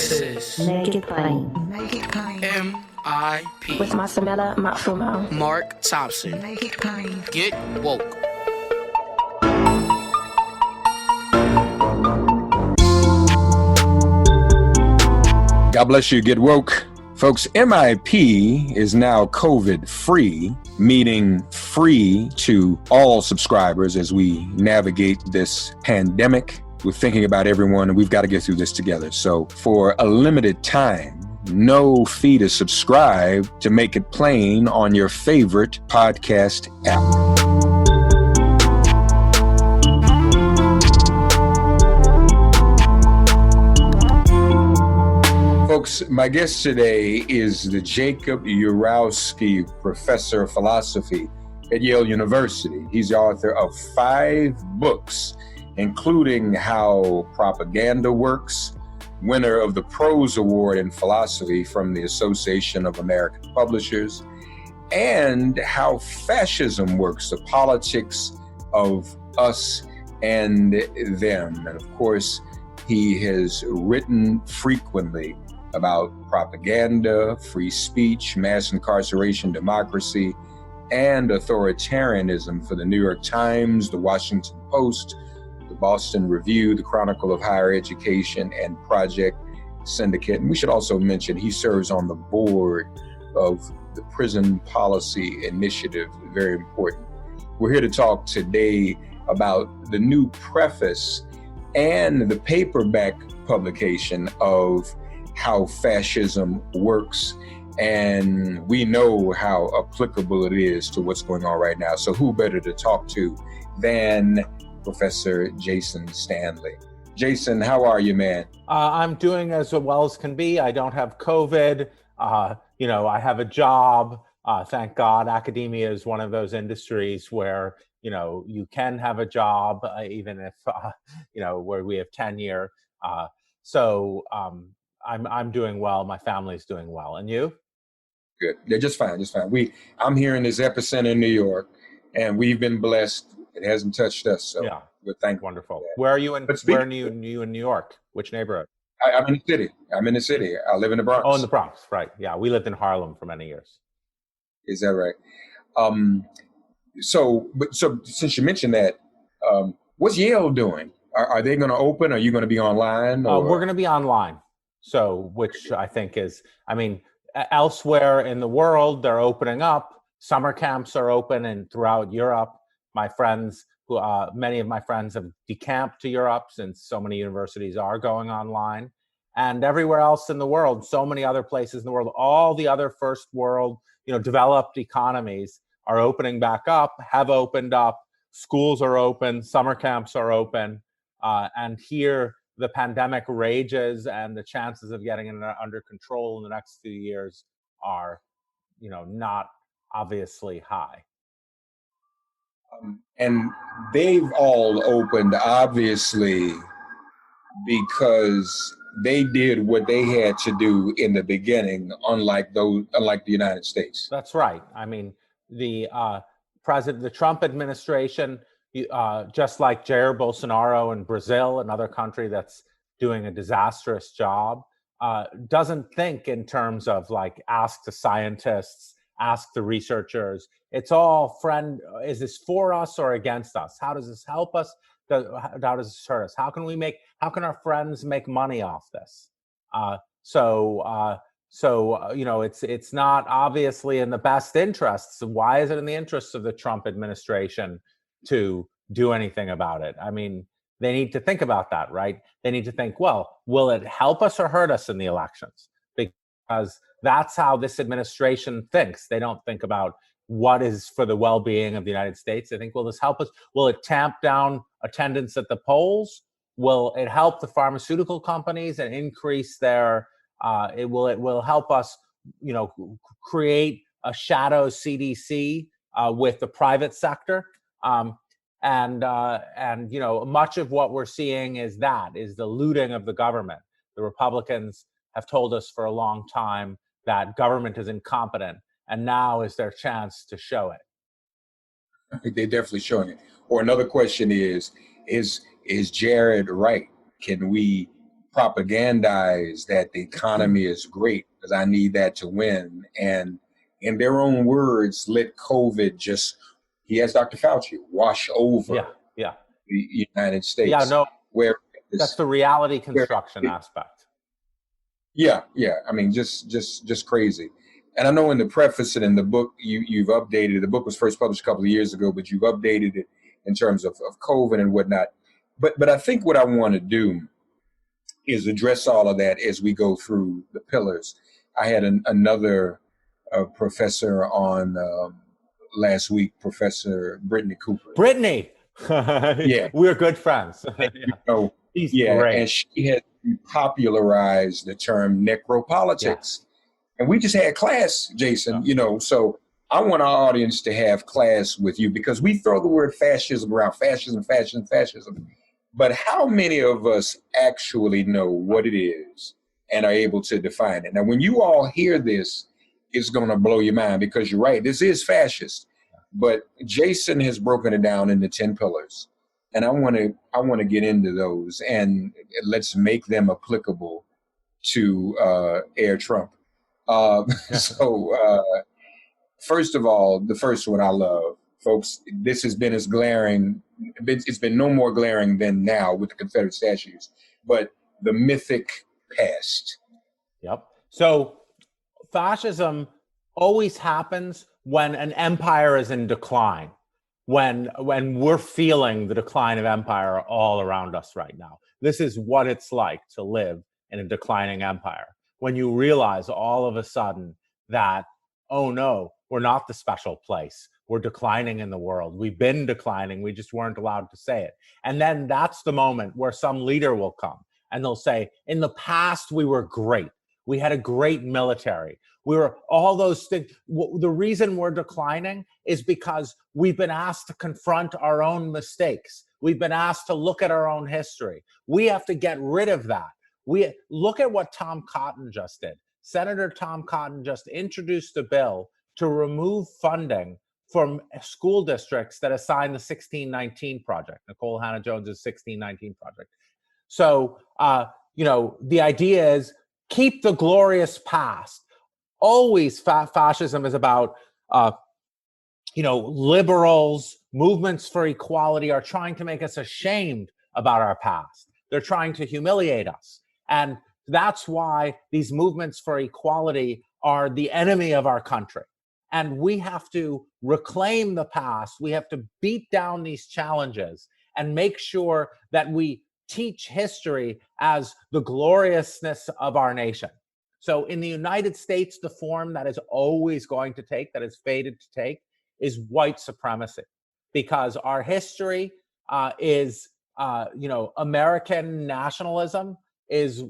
This is Make It Plain. Make It Plain. M.I.P. With Masamela Matfumo. Mark Thompson. Make It Plain. Get woke. God bless you. Get woke. Folks, MIP is now COVID-free, meaning free to all subscribers as we navigate this pandemic. We're thinking about everyone, and we've got to get through this together. So for a limited time, no fee to subscribe to Make It Plain on your favorite podcast app. Folks, my guest today is the Jacob Urowski Professor of Philosophy at Yale University. He's the author of 5 books, including How Propaganda Works, winner of the Prose Award in Philosophy from the Association of American Publishers, and How Fascism Works, the politics of us and them. And of course, he has written frequently about propaganda, free speech, mass incarceration, democracy, and authoritarianism for the New York Times, the Washington Post, the Boston Review, the Chronicle of Higher Education, and Project Syndicate. And we should also mention he serves on the board of the Prison Policy Initiative, very important. We're here to talk today about the new preface and the paperback publication of How Fascism Works, and we know how applicable it is to what's going on right now. So who better to talk to than Professor Jason Stanely? Jason, how are you, man? I'm doing as well as can be. I don't have COVID. I have a job. Thank God. Academia is one of those industries where, you can have a job, even if, where we have tenure. I'm doing well. My family's doing well. And you? Good. Yeah, just fine. I'm here in this epicenter in New York, and we've been blessed. It hasn't touched us, so yeah, we're thankful. Wonderful. Where are you in? Where are you in New York? Which neighborhood? I'm in the city. I live in the Bronx. Oh, in the Bronx, right? Yeah, we lived in Harlem for many years. Is that right? So since you mentioned that, what's Yale doing? Are they going to open? Are you going to be online? We're going to be online. So, which I think is, elsewhere in the world, they're opening up. Summer camps are open and throughout Europe. My friends, many of my friends have decamped to Europe since so many universities are going online. And everywhere else in the world, so many other places in the world, all the other first world, developed economies are opening back up, have opened up. Schools are open, summer camps are open. And here, the pandemic rages, and the chances of getting it under control in the next few years are, not obviously high. And they've all opened, obviously, because they did what they had to do in the beginning, unlike the United States. That's right. The Trump administration, just like Jair Bolsonaro in Brazil, another country that's doing a disastrous job, doesn't think in terms of ask the scientists, ask the researchers. It's all is this for us or against us? How does this help us? How does this hurt us? How can our friends make money off this? It's not obviously in the best interests. Why is it in the interests of the Trump administration to do anything about it? They need to think about that, right? They need to think, well, will it help us or hurt us in the elections? Because that's how this administration thinks. They don't think about what is for the well-being of the United States. They think, will this help us? Will it tamp down attendance at the polls? Will it help the pharmaceutical companies and increase their, it will help us, create a shadow CDC with the private sector? Much of what we're seeing is the looting of the government. The Republicans have told us for a long time that government is incompetent, and now is their chance to show it. I think they're definitely showing it. Or another question is Jared right? Can we propagandize that the economy is great because I need that to win. And in their own words, let COVID just, he has Dr. Fauci, wash over the United States. Yeah, no, where that's the reality construction aspect. Yeah. I mean, just crazy. And I know in the preface and in the book, you've updated it. The book was first published a couple of years ago, but you've updated it in terms of COVID and whatnot. But I think what I want to do is address all of that as we go through the pillars. I had another professor on last week, Professor Brittany Cooper. Brittany! Yeah. We're good friends. She's great. And she has popularized the term necropolitics. And we just had class, Jason, so I want our audience to have class with you because we throw the word fascism around, fascism. But how many of us actually know what it is and are able to define it? Now, when you all hear this, it's going to blow your mind because you're right. This is fascist. But Jason has broken it down into 10 pillars. And I want to get into those and let's make them applicable to Air Trump. First of all, the first one I love, folks, this has been it's been no more glaring than now with the Confederate statues, but the mythic past. Yep. So fascism always happens when an empire is in decline, when we're feeling the decline of empire all around us right now. This is what it's like to live in a declining empire. When you realize all of a sudden that, oh no, we're not the special place. We're declining in the world. We've been declining. We just weren't allowed to say it. And then that's the moment where some leader will come and they'll say, in the past, we were great. We had a great military. We were all those things. The reason we're declining is because we've been asked to confront our own mistakes. We've been asked to look at our own history. We have to get rid of that. We look at what Tom Cotton just did. Senator Tom Cotton just introduced a bill to remove funding from school districts that assign the 1619 project, Nicole Hannah-Jones's 1619 project. So, the idea is keep the glorious past. Always fascism is about, liberals, movements for equality are trying to make us ashamed about our past. They're trying to humiliate us. And that's why these movements for equality are the enemy of our country. And we have to reclaim the past. We have to beat down these challenges and make sure that we teach history as the gloriousness of our nation. So in the United States, the form that is always going to take, that is fated to take, is white supremacy. Because our history is, American nationalism is,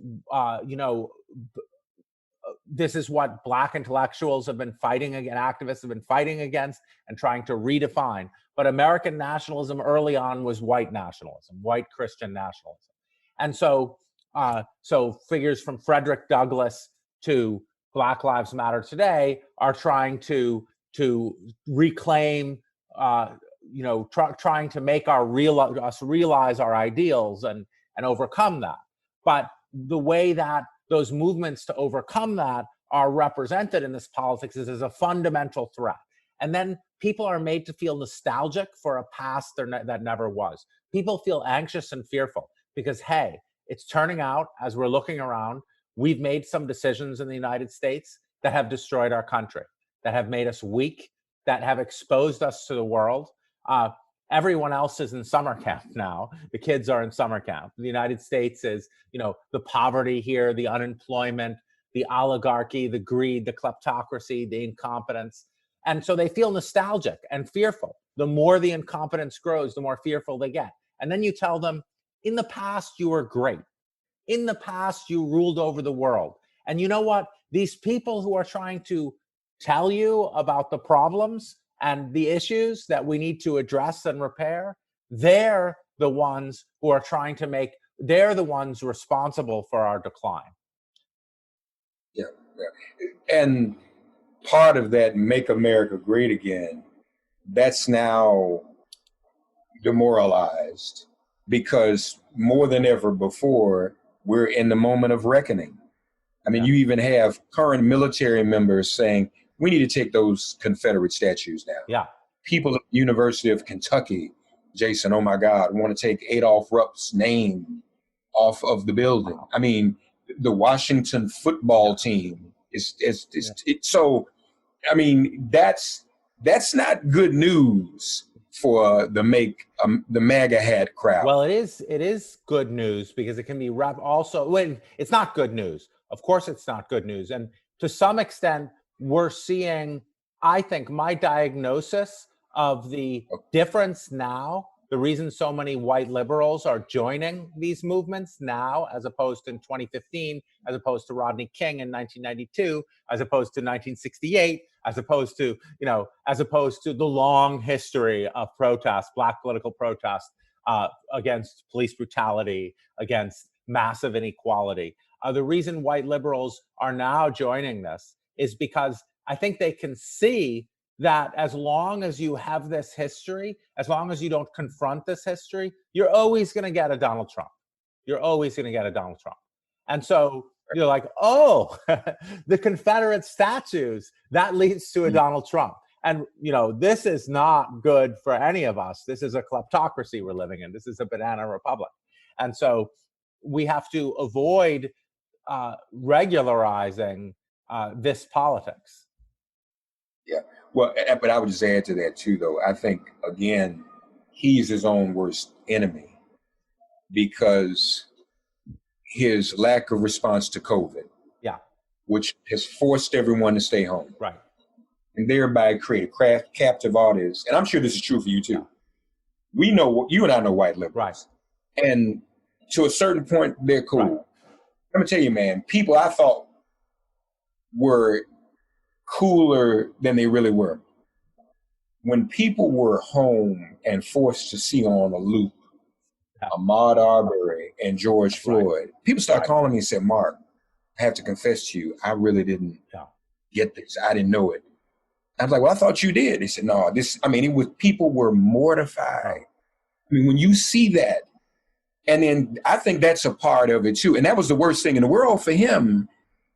this is what Black intellectuals have been fighting against, activists have been fighting against and trying to redefine. But American nationalism early on was white nationalism, white Christian nationalism. And so figures from Frederick Douglass to Black Lives Matter today are trying to reclaim, trying to make us realize our ideals and overcome that. But the way that those movements to overcome that are represented in this politics is as a fundamental threat. And then people are made to feel nostalgic for a past that never was. People feel anxious and fearful because, hey, it's turning out, as we're looking around, we've made some decisions in the United States that have destroyed our country, that have made us weak, that have exposed us to the world. Everyone else is in summer camp now. The kids are in summer camp. The United States is, the poverty here, the unemployment, the oligarchy, the greed, the kleptocracy, the incompetence. And so they feel nostalgic and fearful. The more the incompetence grows, the more fearful they get. And then you tell them, in the past, you were great. In the past, you ruled over the world. And you know what? These people who are trying to tell you about the problems and the issues that we need to address and repair, they're the ones who are they're the ones responsible for our decline. Yeah. And part of that Make America Great Again, that's now demoralized because more than ever before, we're in the moment of reckoning. I mean, Yeah. you even have current military members saying, we need to take those Confederate statues down. Yeah. People at the University of Kentucky, Jason, oh my God, want to take Adolph Rupp's name off of the building. Wow. I mean, the Washington football team is so. I mean, that's not good news for the MAGA hat crowd. Well, it is good news because it can be also when it's not good news. Of course, it's not good news, and to some extent, we're seeing. I think my diagnosis of the difference now, the reason so many white liberals are joining these movements now, as opposed to in 2015, as opposed to Rodney King in 1992, as opposed to 1968, as opposed to the long history of protest, Black political protest against police brutality, against massive inequality. The reason white liberals are now joining this is because I think they can see that as long as you have this history, as long as you don't confront this history, you're always going to get a Donald Trump. You're always going to get a Donald Trump. And so you're like, oh, the Confederate statues, that leads to a Donald Trump. And, this is not good for any of us. This is a kleptocracy we're living in. This is a banana republic. And so we have to avoid regularizing this politics. Yeah. Well, but I would just add to that too, though. I think, again, he's his own worst enemy because his lack of response to COVID, which has forced everyone to stay home, right, and thereby create a captive audience. And I'm sure this is true for you too. Yeah. We know, you and I know white liberals, right, and to a certain point, they're cool. Right. Let me tell you, man, people I thought were cooler than they really were. When people were home and forced to see on a loop Ahmaud Arbery and George Floyd, people started calling me and said, Mark, I have to confess to you, I really didn't get this. I didn't know it. I was like, well, I thought you did. They said, no, people were mortified. I mean, when you see that, and then I think that's a part of it too. And that was the worst thing in the world for him.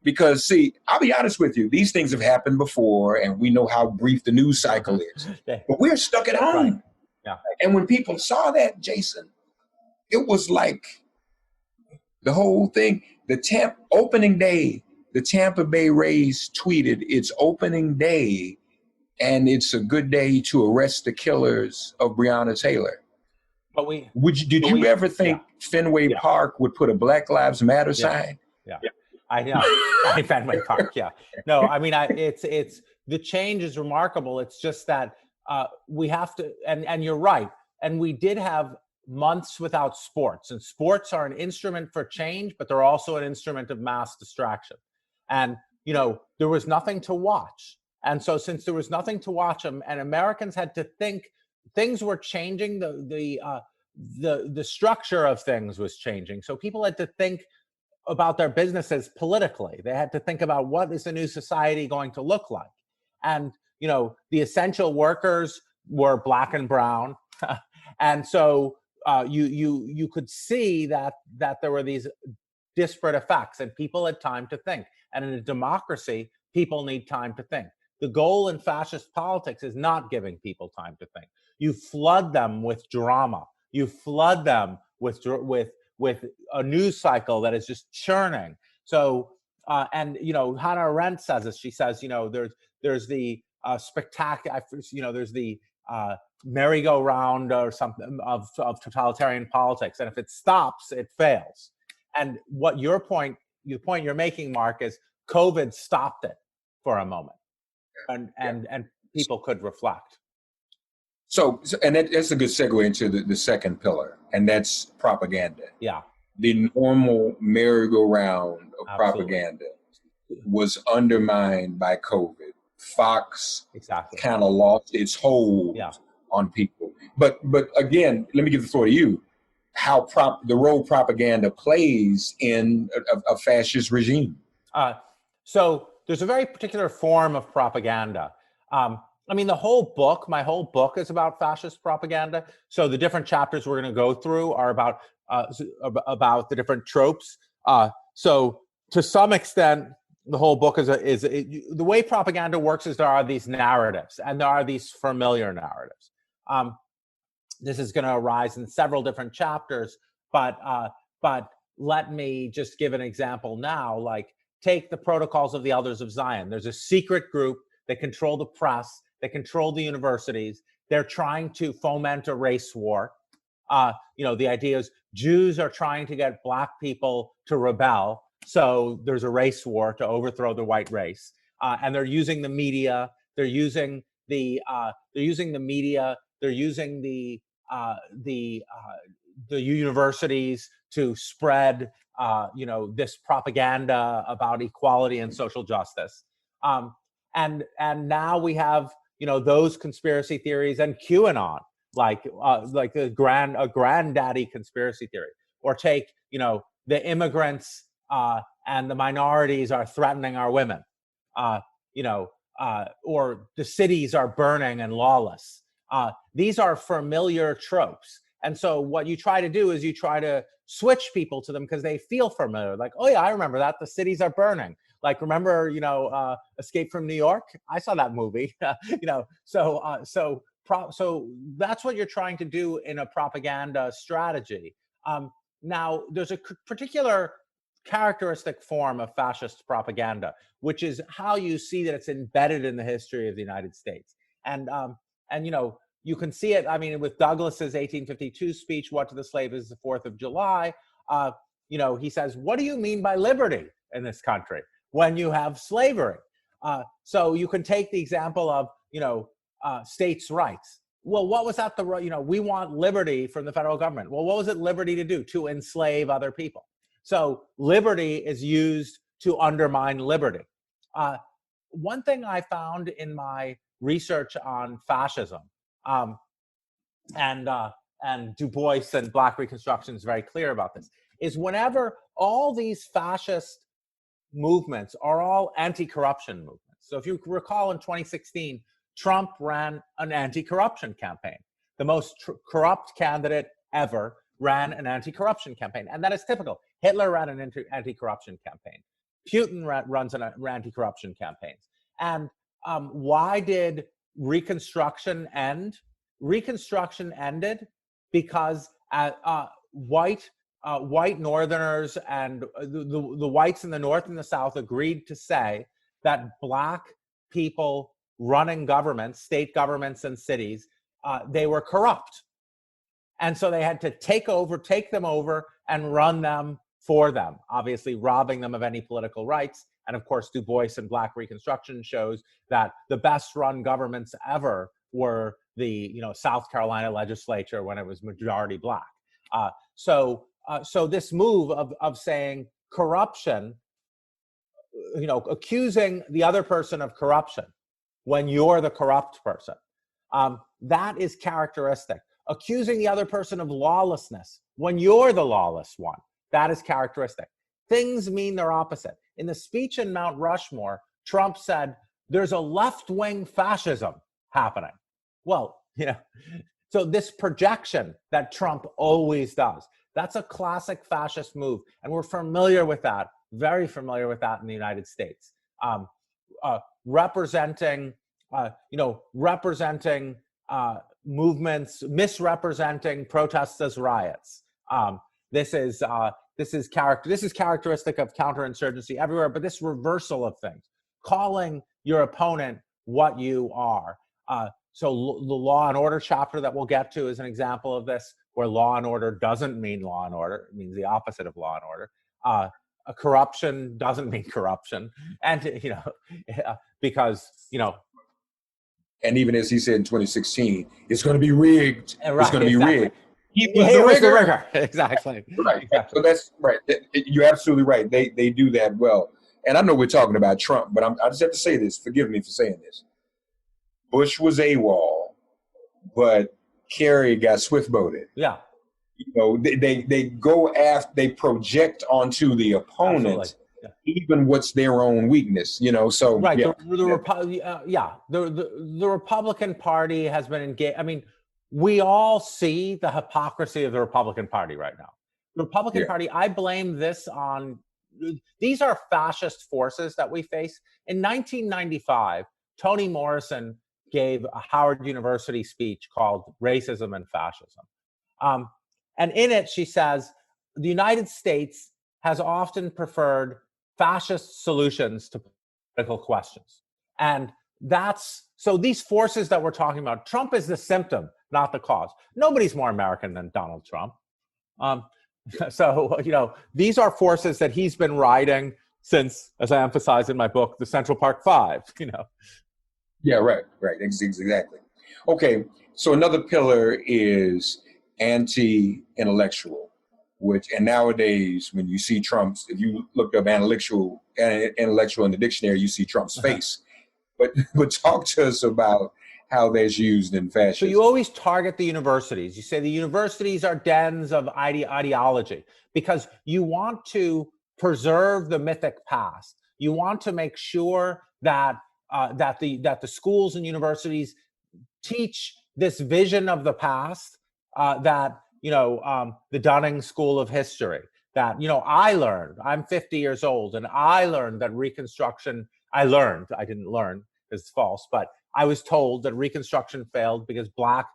Because, see, I'll be honest with you, these things have happened before, and we know how brief the news cycle is. But we're stuck at home. Right. Yeah. And when people saw that, Jason, it was like the whole thing. Opening day, the Tampa Bay Rays tweeted, it's opening day, and it's a good day to arrest the killers of Breonna Taylor. But did you ever think Fenway Park would put a Black Lives Matter sign? Yeah. I know. Fenway Park. Yeah. No, I mean, it's the change is remarkable. It's just that we have to, and you're right. And we did have months without sports, and sports are an instrument for change, but they're also an instrument of mass distraction. And, there was nothing to watch. And so since there was nothing to watch, and Americans had to think things were changing, the structure of things was changing. So people had to think about their businesses politically. They had to think about what is the new society going to look like. And, the essential workers were Black and brown. And so you could see that there were these disparate effects, and people had time to think. And in a democracy, people need time to think. The goal in fascist politics is not giving people time to think. You flood them with drama. You flood them with a news cycle that is just churning. So, and Hannah Arendt says this. She says, there's the spectacular, there's the merry-go-round or something of totalitarian politics, and if it stops, it fails. And what the point you're making, Mark, is COVID stopped it for a moment, and people could reflect. So and that's a good segue into the second pillar, and that's propaganda. Yeah. The normal merry-go-round of propaganda was undermined by COVID. Fox kind of lost its hold on people. But again, let me give the floor to you. How the role propaganda plays in a fascist regime. So there's a very particular form of propaganda. My whole book is about fascist propaganda. So the different chapters we're going to go through are about the different tropes So to some extent, the whole book is the way propaganda works is there are these narratives, and there are these familiar narratives. This is going to arise in several different chapters, but let me just give an example now. Like, take the Protocols of the Elders of Zion. There's a secret group that control the press, that control the universities. They're trying to foment a race war. The idea is Jews are trying to get Black people to rebel, so there's a race war to overthrow the white race, and they're using the media. They're using the media. They're using the universities to spread this propaganda about equality and social justice. And now we have those conspiracy theories and QAnon, like a granddaddy conspiracy theory. Or take the immigrants and the minorities are threatening our women, or the cities are burning and lawless. These are familiar tropes. And so what you try to do is you try to switch people to them because they feel familiar. Like, oh yeah, I remember that. The cities are burning. Like, remember, Escape from New York? I saw that movie. So that's what you're trying to do in a propaganda strategy. Now, there's a particular characteristic form of fascist propaganda, which is how you see that it's embedded in the history of the United States. And you can see it, with Douglas's 1852 speech, "What to the slave is the 4th of July." He says, what do you mean by liberty in this country when you have slavery? So you can take the example of, states' rights. Well, what was that? We want liberty from the federal government. Well, what was it liberty to do? To enslave other people. So liberty is used to undermine liberty. One thing I found in my research on fascism, and Du Bois and Black Reconstruction is very clear about this, is whenever all these fascist movements are all anti-corruption movements. So if you recall, in 2016, Trump ran an anti-corruption campaign. The most corrupt candidate ever ran an anti-corruption campaign. And that is typical. Hitler ran an anti-corruption campaign. Putin runs an anti-corruption campaigns. And why did Reconstruction end? Reconstruction ended because white Northerners and the whites in the North and the South agreed to say that Black people running governments, state governments and cities, they were corrupt. And so they had to take them over and run them for them, obviously robbing them of any political rights. And of course, Du Bois and Black Reconstruction shows that the best run governments ever were the South Carolina legislature when it was majority Black. So this move of saying corruption, accusing the other person of corruption when you're the corrupt person, that is characteristic. Accusing the other person of lawlessness when you're the lawless one, that is characteristic. Things mean their opposite. In the speech in Mount Rushmore, Trump said, there's a left-wing fascism happening. Well, so this projection that Trump always does, that's a classic fascist move. And we're familiar with that, very familiar with that in the United States. Representing movements, misrepresenting protests as riots. This is characteristic of counterinsurgency everywhere, but this reversal of things, calling your opponent what you are. So the Law and Order chapter that we'll get to is an example of this, where law and order doesn't mean law and order. It means the opposite of law and order. A corruption doesn't mean corruption. And, because, And even as he said in 2016, it's going to be rigged. Right, it's going to be rigged. He was the rigger. Exactly. Right. Exactly. So that's right. You're absolutely right. They do that well. And I know we're talking about Trump, but I just have to say this. Forgive me for saying this. Bush was AWOL, but Kerry got swift-boated. Yeah. They go after, they project onto the opponent, even what's their own weakness. So right. Yeah. The Republican Party has been engaged. We all see the hypocrisy of the Republican Party right now. The Republican Yeah. Party, I blame this on, these are fascist forces that we face. In 1995, Toni Morrison gave a Howard University speech called Racism and Fascism. And in it, she says, the United States has often preferred fascist solutions to political questions. And so these forces that we're talking about, Trump is the symptom, not the cause. Nobody's more American than Donald Trump. So, these are forces that he's been riding since, as I emphasize in my book, the Central Park Five, Yeah, right. Exactly. Okay, so another pillar is anti-intellectual, and nowadays when you see Trump's, if you look up intellectual in the dictionary, you see Trump's face. But talk to us about how that's used in fascism. So you always target the universities. You say the universities are dens of ideology because you want to preserve the mythic past. You want to make sure that the schools and universities teach this vision of the past, that the Dunning School of History. That I'm 50 years old, and I learned that Reconstruction. I didn't learn because it's false, but I was told that Reconstruction failed because Black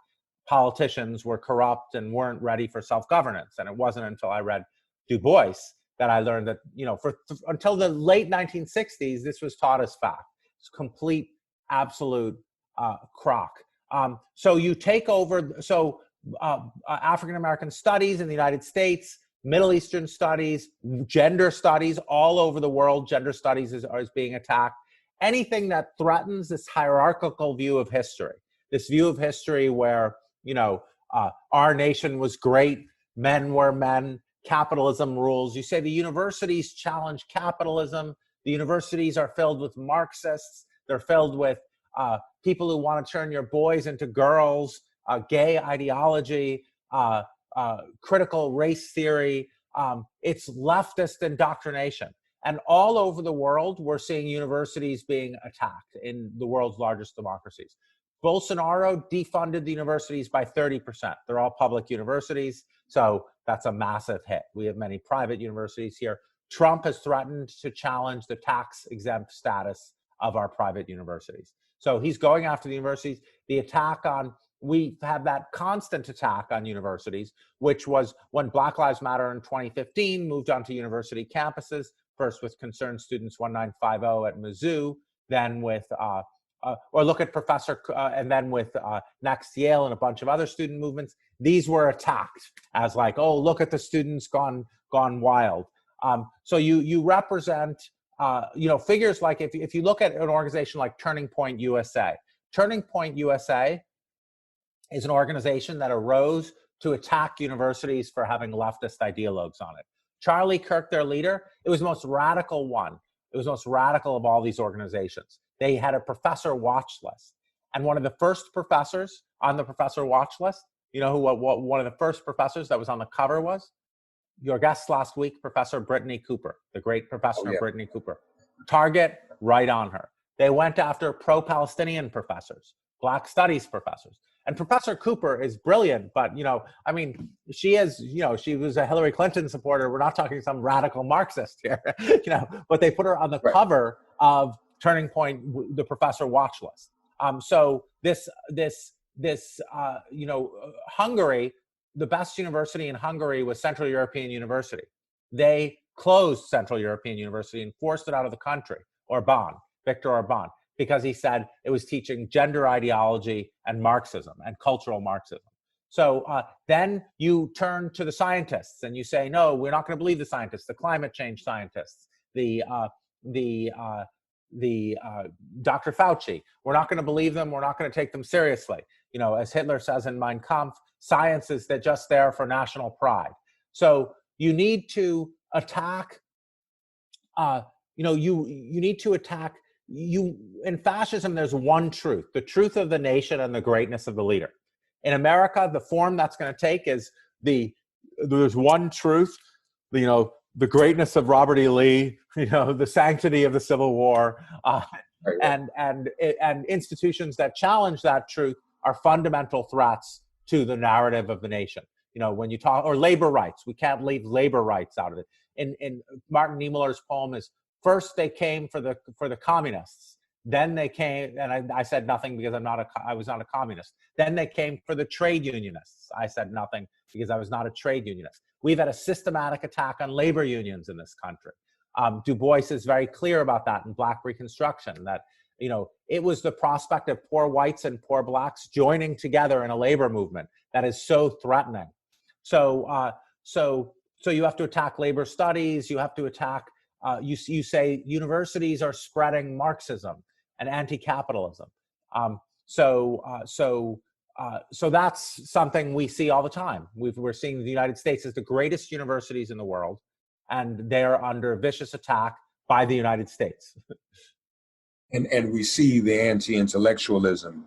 politicians were corrupt and weren't ready for self-governance. And it wasn't until I read Du Bois that I learned that, until the late 1960s, this was taught as fact. It's complete, absolute crock. So you take over, African-American studies in the United States, Middle Eastern studies, gender studies all over the world, gender studies is being attacked. Anything that threatens this hierarchical view of history, this view of history where, our nation was great, men were men, capitalism rules. You say the universities challenge capitalism. The universities are filled with Marxists. They're filled with people who want to turn your boys into girls, gay ideology, critical race theory. It's leftist indoctrination. And all over the world, we're seeing universities being attacked in the world's largest democracies. Bolsonaro defunded the universities by 30%. They're all public universities, so that's a massive hit. We have many private universities here. Trump has threatened to challenge the tax-exempt status of our private universities. So he's going after the universities. We have that constant attack on universities, which was when Black Lives Matter in 2015 moved onto university campuses, first with Concerned Students 1950 at Mizzou, then with, or look at and then with Next Yale and a bunch of other student movements. These were attacked as like, oh, look at the students gone wild. So you represent, figures like if you look at an organization like Turning Point USA. Turning Point USA is an organization that arose to attack universities for having leftist ideologues on it. Charlie Kirk, their leader, it was the most radical one. It was the most radical of all these organizations. They had a professor watch list. And one of the first professors on the professor watch list, who one of the first professors that was on the cover was? Your guest last week, Professor Brittany Cooper, the great Professor Brittany Cooper. Target right on her. They went after pro-Palestinian professors, Black studies professors. And Professor Cooper is brilliant, but, she was a Hillary Clinton supporter. We're not talking some radical Marxist here, but they put her on the cover of Turning Point, the professor watch list. So Hungary, the best university in Hungary was Central European University. They closed Central European University and forced it out of the country, Viktor Orban, because he said it was teaching gender ideology and Marxism and cultural Marxism. So then you turn to the scientists and you say, no, we're not going to believe the scientists, the climate change scientists, the Dr. Fauci. We're not going to believe them. We're not going to take them seriously. As Hitler says in Mein Kampf, science is just there for national pride. So you need to attack. You need to attack. In fascism, there's one truth: the truth of the nation and the greatness of the leader. In America, the form that's going to take is there's one truth. The greatness of Robert E. Lee, the sanctity of the Civil War, and institutions that challenge that truth are fundamental threats to the narrative of the nation. when you talk, or labor rights, we can't leave labor rights out of it. In Martin Niemöller's poem is, first they came for the communists, then they came, and I said nothing because I was not a communist. Then they came for the trade unionists. I said nothing because I was not a trade unionist. We've had a systematic attack on labor unions in this country. Du Bois is very clear about that in Black Reconstruction, that it was the prospect of poor whites and poor blacks joining together in a labor movement that is so threatening. So you have to attack labor studies. You have to attack. You say universities are spreading Marxism and anti-capitalism. So that's something we see all the time. We're seeing the United States as the greatest universities in the world, and they're under vicious attack by the United States. And we see the anti-intellectualism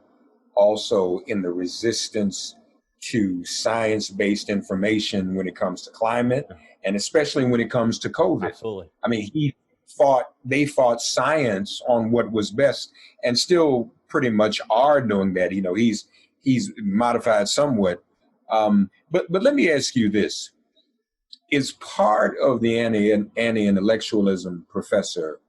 also in the resistance to science-based information when it comes to climate, and especially when it comes to COVID. Absolutely. I mean, they fought science on what was best, and still pretty much are doing that. He's modified somewhat. But let me ask you this. Is part of the anti-intellectualism, Professor,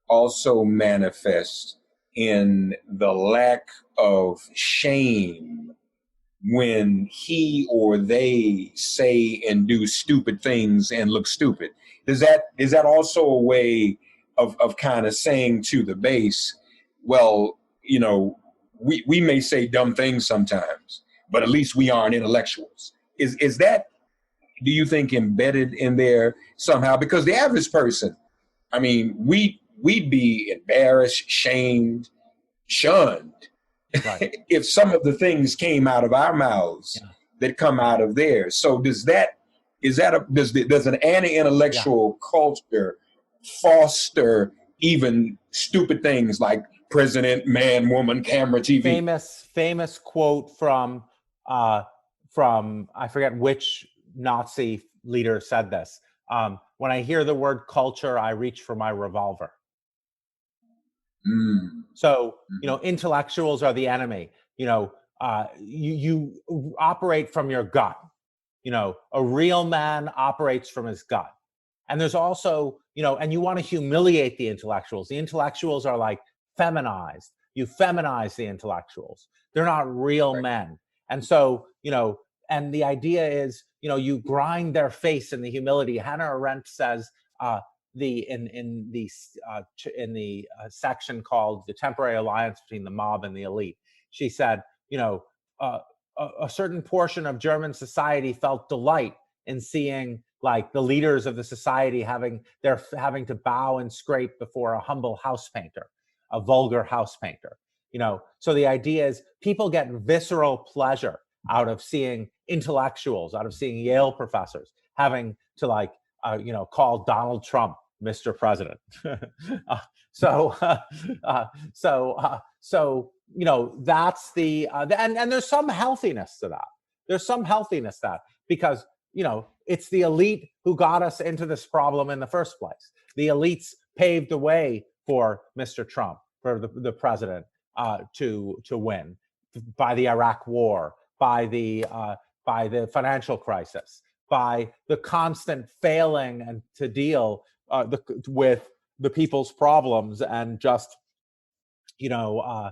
also manifest in the lack of shame when he or they say and do stupid things and look stupid? Is that also a way of kind of saying to the base, well, we may say dumb things sometimes, but at least we aren't intellectuals? Is that, do you think, embedded in there somehow? Because the average person, I mean, we'd be embarrassed, shamed, shunned, right, if some of the things came out of our mouths that come out of theirs. So does an anti-intellectual culture foster even stupid things like president, man, woman, camera, TV? Famous quote from I forget which Nazi leader said this. When I hear the word culture, I reach for my revolver. So, intellectuals are the enemy. You operate from your gut. A real man operates from his gut. And there's also, and you want to humiliate the intellectuals. The intellectuals are like feminized. You feminize the intellectuals. They're not real men. And so, and the idea is, you grind their face in the humility. Hannah Arendt says, in the section called "The Temporary Alliance Between the Mob and the Elite," she said, a certain portion of German society felt delight in seeing like the leaders of the society having to bow and scrape before a humble house painter, a vulgar house painter. So the idea is people get visceral pleasure out of seeing intellectuals, out of seeing Yale professors having to call Donald Trump Mr. President. So that's the and there's some healthiness to that. There's some healthiness to that because it's the elite who got us into this problem in the first place. The elites paved the way for Mr. Trump, for the president to win, by the Iraq War, by the financial crisis, by the constant failing and to deal with the people's problems, and just a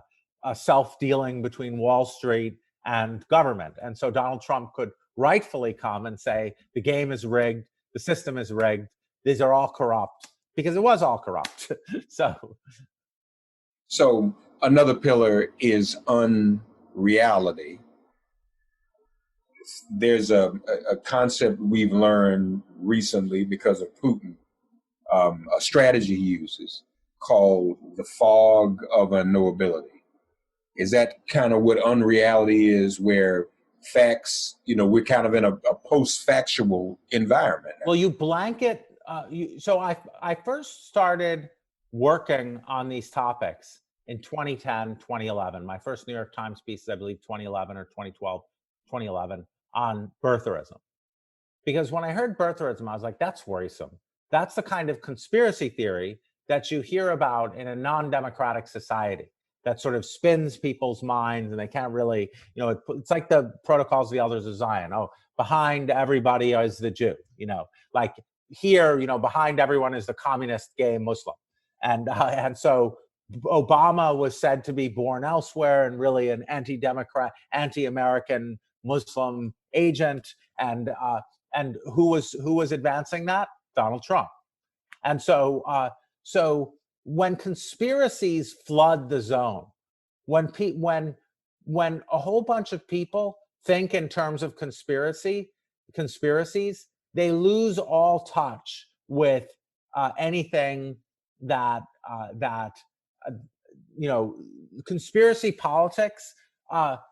self-dealing between Wall Street and government. And so Donald Trump could rightfully come and say the game is rigged, the system is rigged, these are all corrupt, because it was all corrupt. So another pillar is unreality. There's a concept we've learned recently because of Putin, a strategy he uses called the fog of unknowability. Is that kind of what unreality is, where facts, we're kind of in a post-factual environment now? Well, you blanket, so I first started working on these topics in 2010, 2011. My first New York Times piece, I believe 2011 or 2012, 2011, on birtherism. Because when I heard birtherism, I was like, that's worrisome. That's the kind of conspiracy theory that you hear about in a non-democratic society. that sort of spins people's minds, and they can't really, it's like the Protocols of the Elders of Zion. Oh, behind everybody is the Jew, like here, behind everyone is the communist gay Muslim. And so Obama was said to be born elsewhere and really an anti-democrat, anti-American Muslim agent. And who was advancing that? Donald Trump. And so when conspiracies flood the zone, when a whole bunch of people think in terms of conspiracies, they lose all touch with anything that conspiracy politics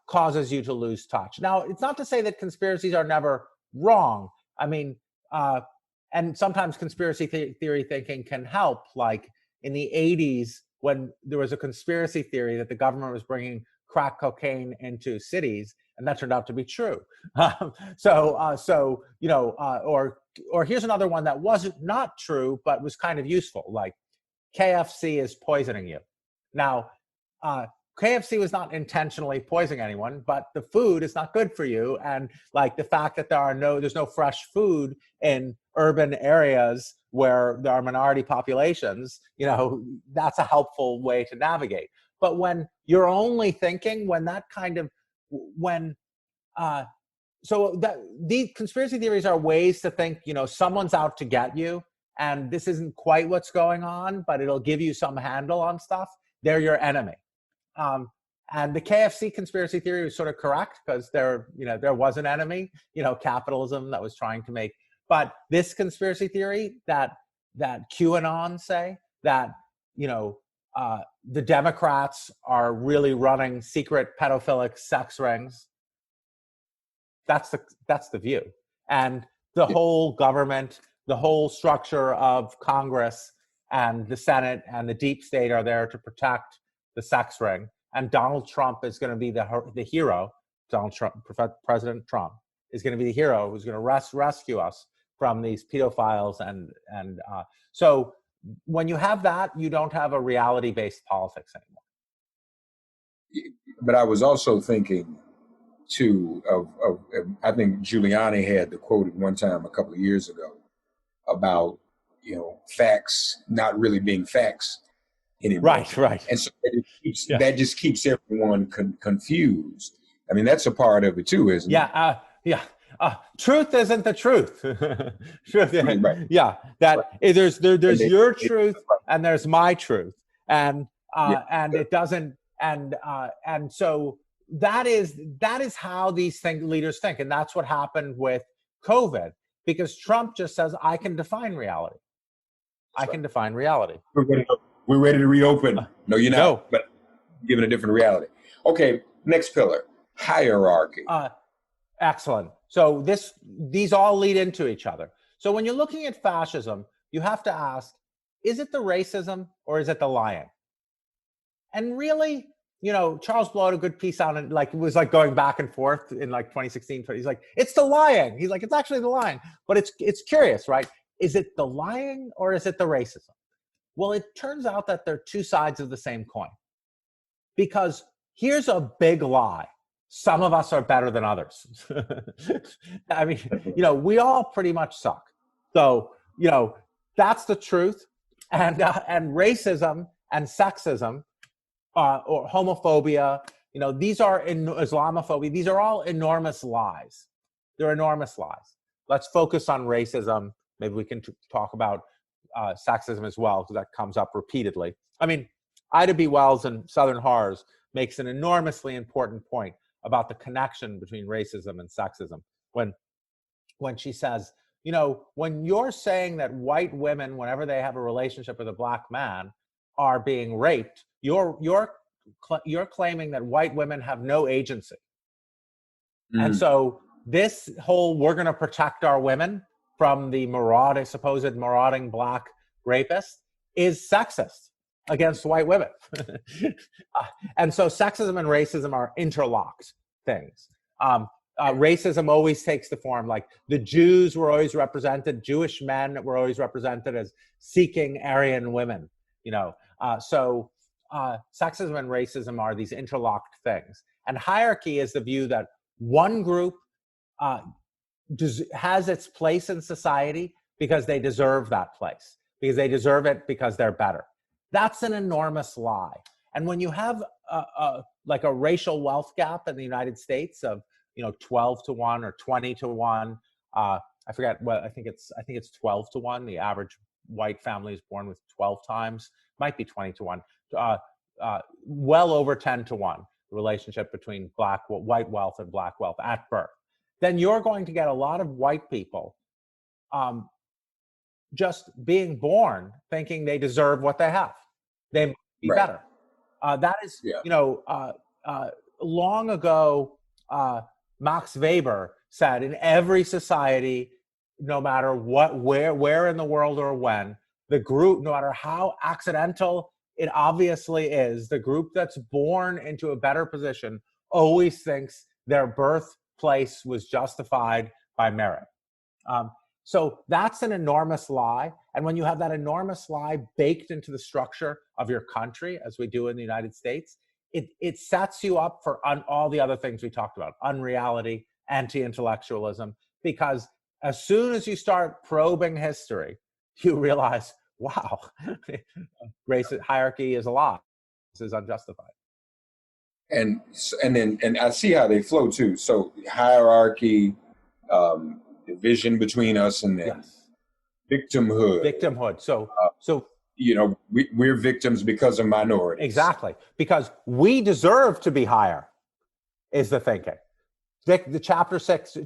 causes you to lose touch. Now, it's not to say that conspiracies are never wrong. I mean, and sometimes conspiracy theory thinking can help. Like in the 80s, when there was a conspiracy theory that the government was bringing crack cocaine into cities, and that turned out to be true. Or here's another one that wasn't not true, but was kind of useful. Like KFC is poisoning you. Now, KFC was not intentionally poisoning anyone, but the food is not good for you. And like the fact that there's no fresh food in urban areas where there are minority populations, that's a helpful way to navigate. But when you're only thinking, these conspiracy theories are ways to think, someone's out to get you, and this isn't quite what's going on, but it'll give you some handle on stuff. They're your enemy. And the KFC conspiracy theory was sort of correct because there was an enemy, capitalism that was trying to make. But this conspiracy theory that QAnon say that, the Democrats are really running secret pedophilic sex rings. That's the view. And the whole government, the whole structure of Congress and the Senate and the deep state are there to protect the sex ring. And Donald Trump is going to be the hero. President Trump is going to be the hero who's going to rescue us from these pedophiles. And so when you have that, you don't have a reality-based politics anymore. But I was also thinking, too, of I think Giuliani had the quote at one time a couple of years ago about, facts not really being facts anymore. Right. And so that just keeps everyone confused. I mean, that's a part of it too, isn't it? Truth isn't the truth. Truth, right. Yeah. There's your truth and there's my truth, and it doesn't. And so that is how these leaders think, and that's what happened with COVID, because Trump just says, "I can define reality. I can define reality." We're ready to reopen. No, you're not. No. But given a different reality. Okay, next pillar, hierarchy. Excellent. So these all lead into each other. So when you're looking at fascism, you have to ask, is it the racism or is it the lying? And really, Charles Blow had a good piece on it. Like, it was like going back and forth in like 2016. He's like, it's the lying. He's like, it's actually the lying. But it's curious, right? Is it the lying or is it the racism? Well, it turns out that they're two sides of the same coin. Because here's a big lie. Some of us are better than others. I mean, we all pretty much suck. So, that's the truth. And racism and sexism or homophobia, these are Islamophobia. These are all enormous lies. They're enormous lies. Let's focus on racism. Maybe we can talk about sexism as well, because that comes up repeatedly. I mean, Ida B. Wells in Southern Horrors makes an enormously important point about the connection between racism and sexism when she says, when you're saying that white women, whenever they have a relationship with a black man, are being raped, you're claiming that white women have no agency. And so this whole, we're going to protect our women from the supposed marauding black rapist, is sexist against white women. And so sexism and racism are interlocked things. Racism always takes the form, like the Jews were always represented, Jewish men were always represented as seeking Aryan women, So sexism and racism are these interlocked things. And hierarchy is the view that one group has its place in society because they deserve that place, because they deserve it because they're better. That's an enormous lie. And when you have like a racial wealth gap in the United States of 12 to 1 or 20 to 1, I forget what I think it's 12 to 1. The average white family is born with 12 times, might be 20 to 1, well over 10 to 1 relationship between white wealth and black wealth at birth. Then you're going to get a lot of white people just being born thinking they deserve what they have. They must be better. That is, long ago, Max Weber said, in every society, no matter where in the world or when, the group, no matter how accidental it obviously is, the group that's born into a better position always thinks their birthplace was justified by merit. So that's an enormous lie. And when you have that enormous lie baked into the structure of your country, as we do in the United States, it sets you up for all the other things we talked about: unreality, anti-intellectualism, because as soon as you start probing history, you realize, wow, race hierarchy is a lie. This is unjustified. And I see how they flow too. So hierarchy, division between us and them. Yes. Victimhood. So we're victims because of minorities. Exactly. Because we deserve to be higher, is the thinking. The chapter 6,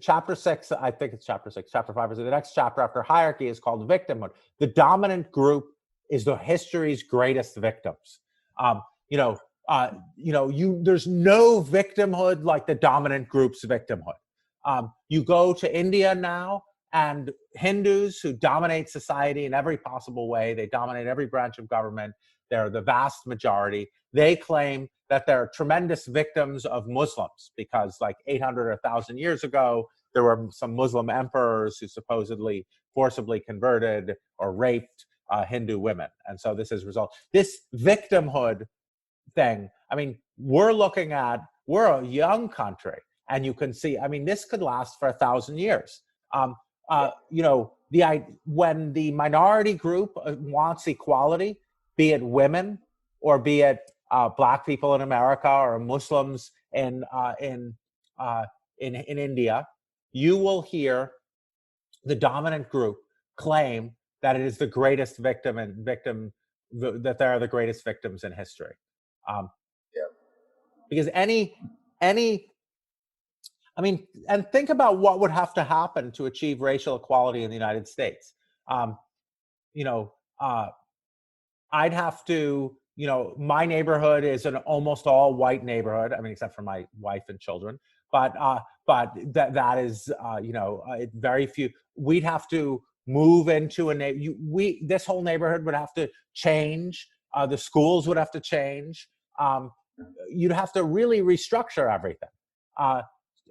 I think it's chapter 6, chapter 5 is the next chapter after hierarchy, is called victimhood. The dominant group is the history's greatest victims. There's no victimhood like the dominant group's victimhood. You go to India now, and Hindus who dominate society in every possible way, they dominate every branch of government, they're the vast majority. They claim that they're tremendous victims of Muslims because like 800 or 1,000 years ago, there were some Muslim emperors who supposedly forcibly converted or raped Hindu women. And so this has resulted. This victimhood thing, I mean, we're a young country, and you can see, I mean, this could last for 1,000 years. When the minority group wants equality, be it women or be it black people in America or Muslims in India, you will hear the dominant group claim that it is the greatest that there are the greatest victims in history. Because and think about what would have to happen to achieve racial equality in the United States. I'd have to, my neighborhood is an almost all white neighborhood. I mean, except for my wife and children. But that is, very few. We'd have to move into this whole neighborhood would have to change. The schools would have to change. You'd have to really restructure everything.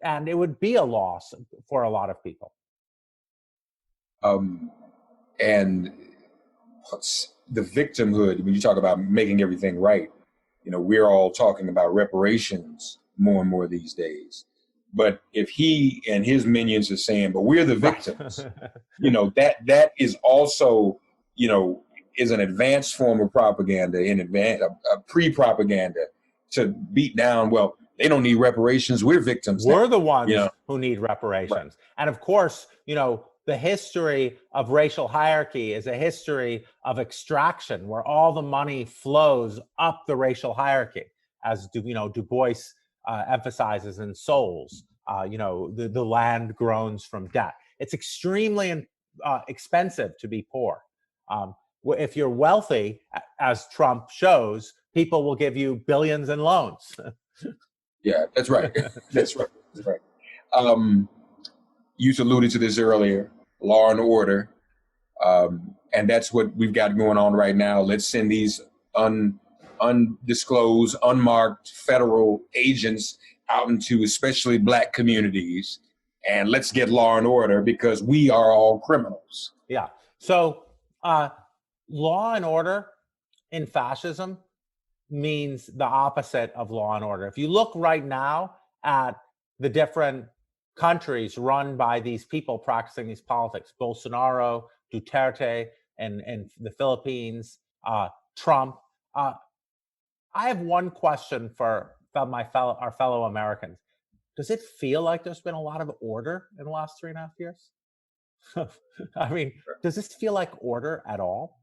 And it would be a loss for a lot of people. And the victimhood, when you talk about making everything right, we're all talking about reparations more and more these days. But if he and his minions are saying, but we're the victims, that is also, is an advanced form of propaganda, a pre-propaganda to beat down, well, they don't need reparations. We're victims. We're the ones who need reparations. Right. And of course, the history of racial hierarchy is a history of extraction where all the money flows up the racial hierarchy, as Du Bois emphasizes in Souls. The land groans from debt. It's extremely expensive to be poor. If you're wealthy, as Trump shows, people will give you billions in loans. Yeah, that's right. That's right. That's right. You alluded to this earlier, law and order. And that's what we've got going on right now. Let's send these undisclosed, unmarked federal agents out into especially Black communities. And let's get law and order because we are all criminals. Yeah. So law and order in fascism means the opposite of law and order. If you look right now at the different countries run by these people practicing these politics, Bolsonaro, Duterte, and the Philippines, Trump. I have one question for our fellow Americans. Does it feel like there's been a lot of order in the last 3.5 years? I mean, does this feel like order at all?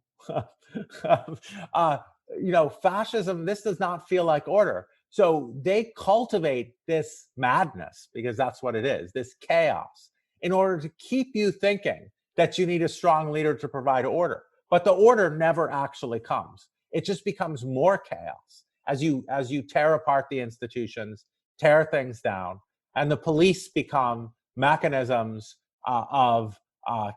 Fascism, this does not feel like order. So they cultivate this madness, because that's what it is, this chaos, in order to keep you thinking that you need a strong leader to provide order. But the order never actually comes. It just becomes more chaos as you tear apart the institutions, tear things down, and the police become mechanisms of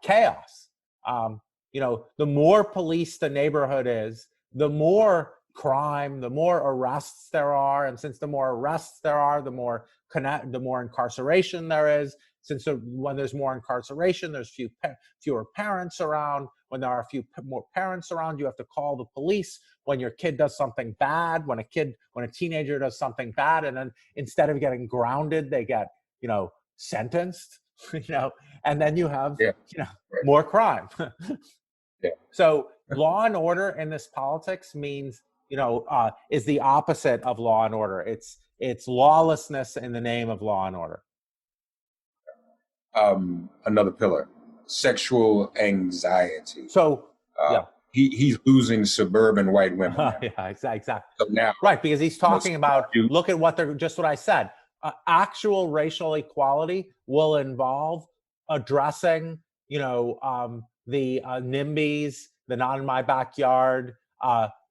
chaos. The more police the neighborhood is, the more crime, the more arrests there are, and since the more arrests there are, the more incarceration there is. Since when there's more incarceration, there's fewer parents around. When there are more parents around, you have to call the police when your kid does something bad. When a teenager does something bad, and then instead of getting grounded, they get sentenced. And then you have more crime. So law and order in this politics means is the opposite of law and order. It's lawlessness in the name of law and order. Another pillar, sexual anxiety. So he's losing suburban white women. Yeah, exactly. So now, right, because he's talking about, look at what just what I said. Actual racial equality will involve addressing, the NIMBYs, the not in my backyard.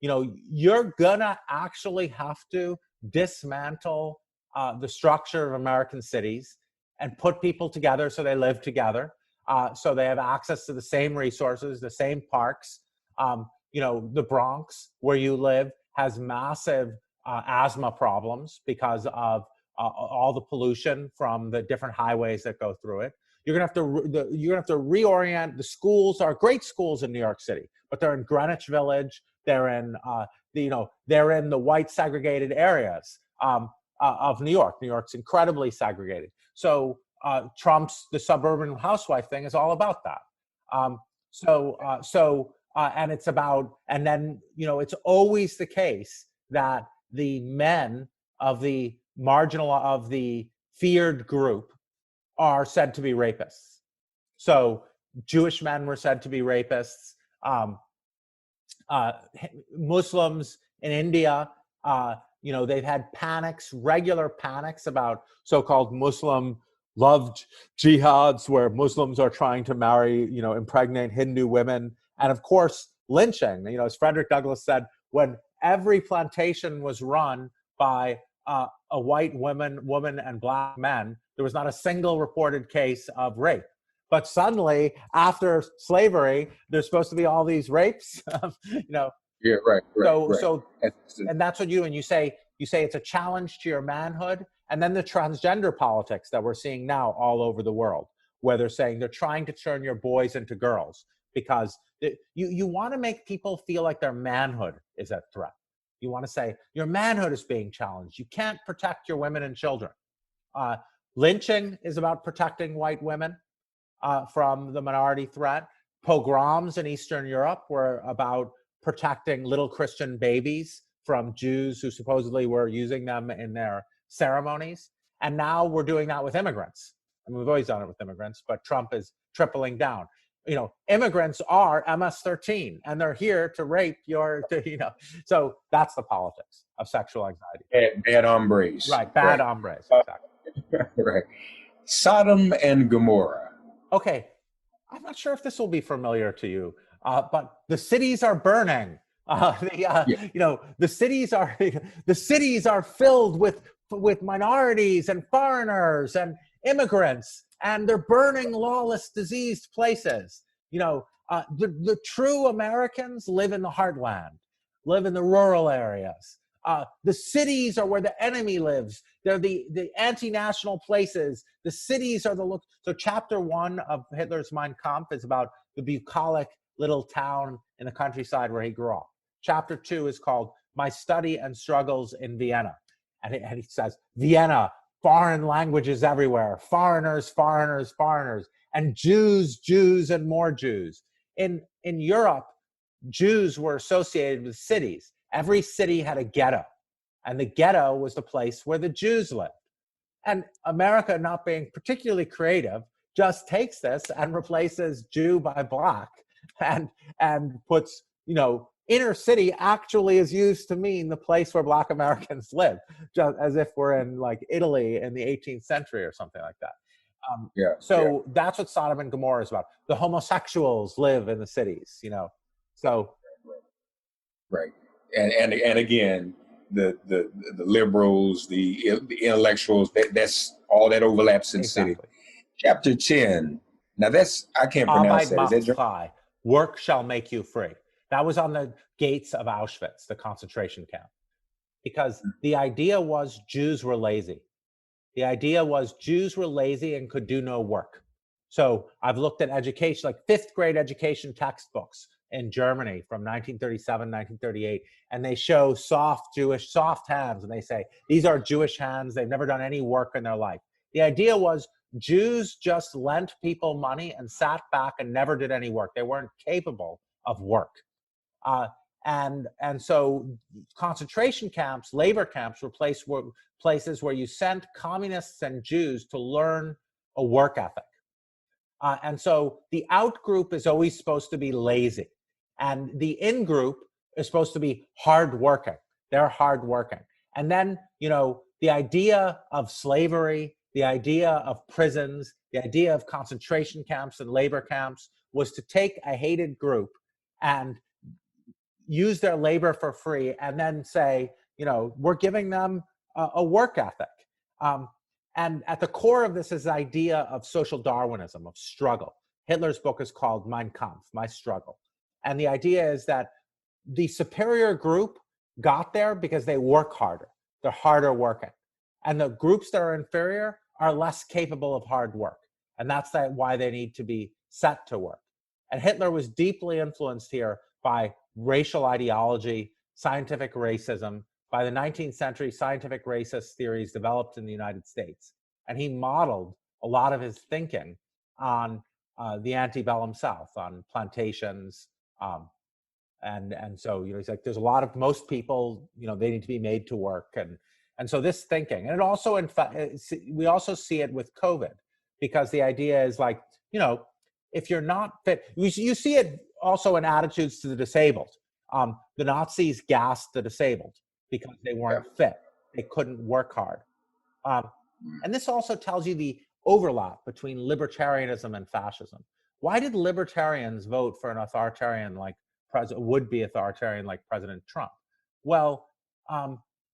You're gonna actually have to dismantle the structure of American cities and put people together so they live together, so they have access to the same resources, the same parks. The Bronx, where you live, has massive asthma problems because of all the pollution from the different highways that go through it. You're gonna have to reorient. The schools are great schools in New York City, but they're in Greenwich Village. They're in they're in the white segregated areas of New York. New York's incredibly segregated. So the suburban housewife thing is all about that. And it's about, and then it's always the case that the men of the feared group are said to be rapists. So Jewish men were said to be rapists. Muslims in India, they've had regular panics about so-called Muslim love jihads, where Muslims are trying to marry, impregnate Hindu women. And of course, lynching. As Frederick Douglass said, when every plantation was run by a white woman and black men, there was not a single reported case of rape. But suddenly, after slavery, there's supposed to be all these rapes. Yeah, right. So, and that's what you say it's a challenge to your manhood. And then the transgender politics that we're seeing now all over the world, where they're saying they're trying to turn your boys into girls because you want to make people feel like their manhood is at threat. You want to say your manhood is being challenged. You can't protect your women and children. Lynching is about protecting white women from the minority threat. Pogroms in Eastern Europe were about protecting little Christian babies from Jews who supposedly were using them in their ceremonies. And now we're doing that with immigrants. I mean, we've always done it with immigrants, but Trump is tripling down. Immigrants are MS-13, and they're here to rape So that's the politics of sexual anxiety. Bad hombres. Right, bad hombres, exactly. Right. Sodom and Gomorrah. Okay, I'm not sure if this will be familiar to you, but the cities are burning. The cities are filled with minorities and foreigners and immigrants, and they're burning lawless, diseased places. The true Americans live in the heartland, live in the rural areas. The cities are where the enemy lives. They're the anti-national places. The cities are so chapter 1 of Hitler's Mein Kampf is about the bucolic little town in the countryside where he grew up. Chapter 2 is called my study and struggles in Vienna. And he says, Vienna, foreign languages everywhere, foreigners, foreigners, foreigners, and Jews, Jews, and more Jews. In Europe, Jews were associated with cities. Every city had a ghetto, and the ghetto was the place where the Jews lived. And America, not being particularly creative, just takes this and replaces Jew by black, and puts, inner city actually is used to mean the place where Black Americans live, just as if we're in like Italy in the 18th century or something like that. That's what Sodom and Gomorrah is about. The homosexuals live in the cities, So, right, and again, the liberals, the intellectuals, that's all that overlaps in exactly. city. Chapter 10. Now I can't pronounce that. Is that work shall make you free. That was on the gates of Auschwitz, the concentration camp, because the idea was Jews were lazy. The idea was Jews were lazy and could do no work. So I've looked at education, like 5th grade education textbooks in Germany from 1937, 1938, and they show soft hands, and they say, these are Jewish hands. They've never done any work in their life. The idea was Jews just lent people money and sat back and never did any work. They weren't capable of work. And so concentration camps, labor camps were places where you sent communists and Jews to learn a work ethic. And so the out group is always supposed to be lazy, and the in group is supposed to be hardworking. They're hardworking. And then, the idea of slavery, the idea of prisons, the idea of concentration camps and labor camps was to take a hated group and use their labor for free, and then say, we're giving them a work ethic. And at the core of this is the idea of social Darwinism, of struggle. Hitler's book is called Mein Kampf, My Struggle. And the idea is that the superior group got there because they work harder. They're harder working. And the groups that are inferior are less capable of hard work. And that's why they need to be set to work. And Hitler was deeply influenced here by racial ideology, scientific racism. By the 19th century, scientific racist theories developed in the United States. And he modeled a lot of his thinking on the antebellum South, on plantations. And so, he's like, there's most people, they need to be made to work. And so this thinking, and it also, in fact, we also see it with COVID, because the idea is like, if you're not fit, you see it also in attitudes to the disabled. The Nazis gassed the disabled because they weren't fit. They couldn't work hard. And this also tells you the overlap between libertarianism and fascism. Why did libertarians vote for an authoritarian would-be authoritarian like President Trump? Well,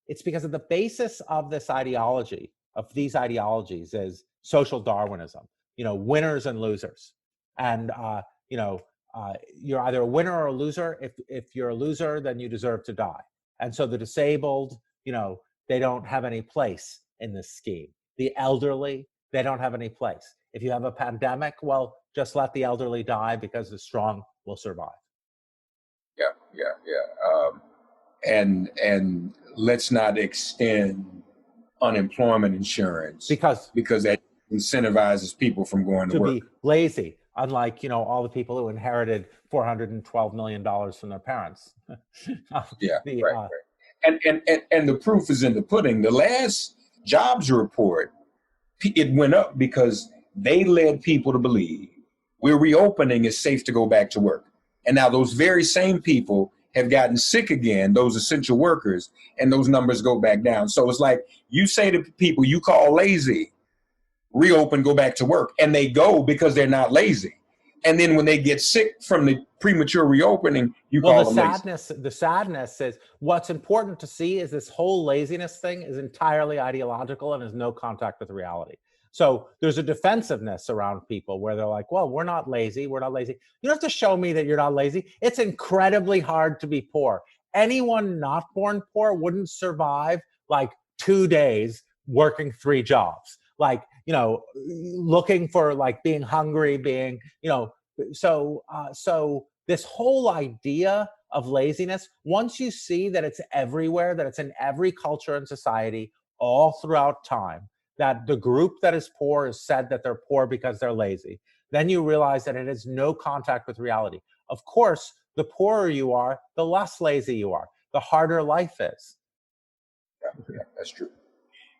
it's because of the basis of this ideology, of these ideologies, is social Darwinism, winners and losers. And, you're either a winner or a loser. If you're a loser, then you deserve to die. And so the disabled, they don't have any place in this scheme. The elderly, they don't have any place. If you have a pandemic, well, just let the elderly die because the strong will survive. Yeah. And let's not extend unemployment insurance because that incentivizes people from going to work. Be lazy, unlike all the people who inherited $412 million from their parents. Right. And the proof is in the pudding. The last jobs report, it went up because they led people to believe we're reopening, it's safe to go back to work. And now those very same people have gotten sick again, those essential workers, and those numbers go back down. So it's like you say to people you call lazy, reopen, go back to work, and they go because they're not lazy. And then when they get sick from the premature reopening, you call them lazy. The sadness is what's important to see is this whole laziness thing is entirely ideological and has no contact with reality. So there's a defensiveness around people where they're like, well, we're not lazy. We're not lazy. You don't have to show me that you're not lazy. It's incredibly hard to be poor. Anyone not born poor wouldn't survive like 2 days working 3 jobs, looking for being hungry, so this whole idea of laziness, once you see that it's everywhere, that it's in every culture and society all throughout time, that the group that is poor is said that they're poor because they're lazy, then you realize that it has no contact with reality. Of course, the poorer you are, the less lazy you are, the harder life is. Yeah, that's true.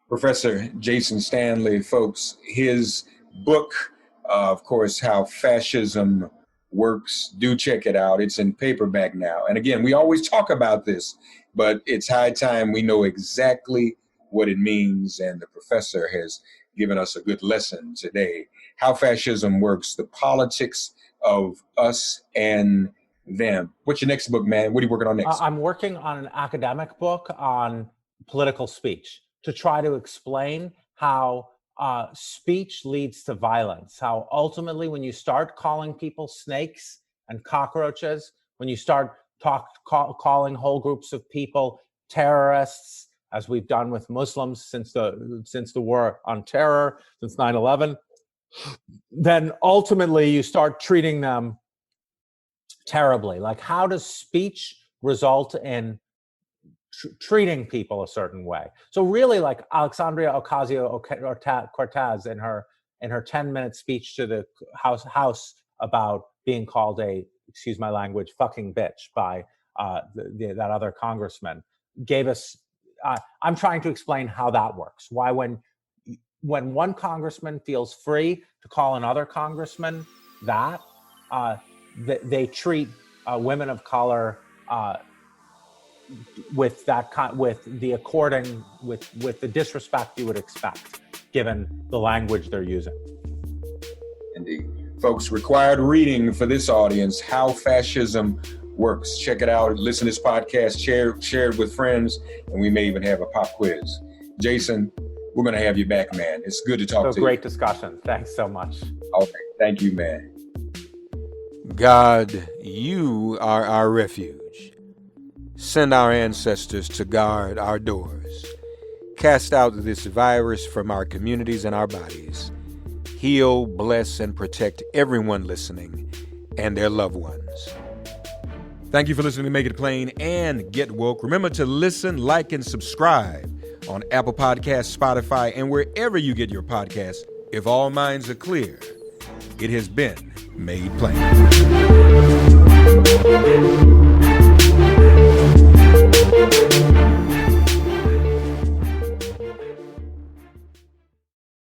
Professor Jason Stanely, folks, his book, of course, How Fascism Works, do check it out. It's in paperback now. And again, we always talk about this, but it's high time we know exactly what it means. And the professor has given us a good lesson today. How Fascism Works, the politics of us and them. What's your next book, man? What are you working on next? I'm working on an academic book on political speech to try to explain how speech leads to violence, how ultimately when you start calling people snakes and cockroaches, when you start calling whole groups of people terrorists, as we've done with Muslims since the war on terror, since 9/11, then ultimately you start treating them terribly. Like, how does speech result in treating people a certain way? So really, like Alexandria Ocasio-Cortez in her 10-minute speech to the House about being called a, excuse my language, fucking bitch by that other congressman, gave us. I'm trying to explain how that works. Why when one congressman feels free to call another congressman that, they treat women of color with the disrespect you would expect, given the language they're using. Indeed. Folks, required reading for this audience, How Fascism Works. Check it out. Listen to this podcast, share it with friends, and we may even have a pop quiz. Jason, we're going to have you back, man. It's good to talk to you. Great discussion. Thanks so much. Okay. Thank you, man. God, you are our refuge. Send our ancestors to guard our doors. Cast out this virus from our communities and our bodies. Heal, bless, and protect everyone listening and their loved ones. Thank you for listening to Make It Plain and Get Woke. Remember to listen, like, and subscribe on Apple Podcasts, Spotify, and wherever you get your podcasts. If all minds are clear, it has been made plain.